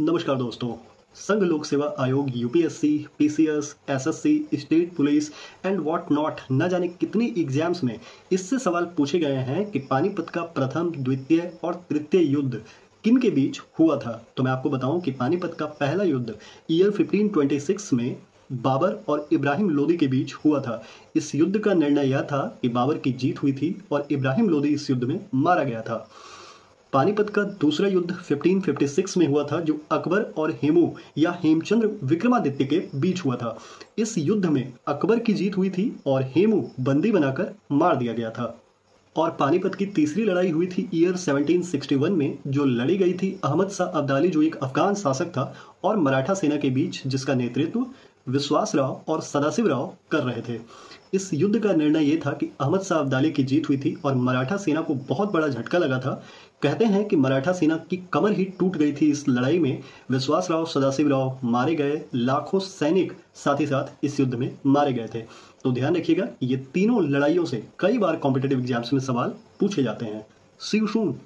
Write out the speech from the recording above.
नमस्कार दोस्तों। संघ लोक सेवा आयोग UPSC, PCS, SSC, state police and what not न जाने कितनी एग्जाम्स में इससे सवाल पूछे गए हैं कि पानीपत का प्रथम, द्वितीय और तृतीय युद्ध किन के बीच हुआ था। तो मैं आपको बताऊं कि पानीपत का पहला युद्ध ईयर 1526 में बाबर और इब्राहिम लोदी के बीच हुआ था। इस युद्ध का निर्णय यह था कि बाबर की जीत हुई थी और इब्राहिम लोदी इस युद्ध में मारा गया था। पानीपत का दूसरा युद्ध 1556 में हुआ था, जो अकबर और हेमू या हेमचंद्र विक्रमादित्य के बीच हुआ था। इस युद्ध में अकबर की जीत हुई थी और हेमू बंदी बनाकर मार दिया गया था। और पानीपत की तीसरी लड़ाई हुई थी ईयर 1761 में, जो लड़ी गई थी अहमद शाह अब्दाली, जो एक अफगान शासक था, और मराठा सेना के बीच, जिसका नेतृत्व विश्वासराव और सदाशिवराव कर रहे थे। इस युद्ध का निर्णय ये था कि अहमद शाह अब्दाली की जीत हुई थी और मराठा सेना को बहुत बड़ा झटका लगा था। कहते हैं कि मराठा सेना की कमर ही टूट गई थी इस लड़ाई में। विश्वासराव, सदाशिवराव मारे गए, लाखों सैनिक साथ ही साथ इस युद्ध में मारे गए थे। तो ध्यान रखिएगा, ये तीनों लड़ाइयों से कई बार कॉम्पिटेटिव एग्जाम्स में सवाल पूछे जाते हैं। सी यू सून।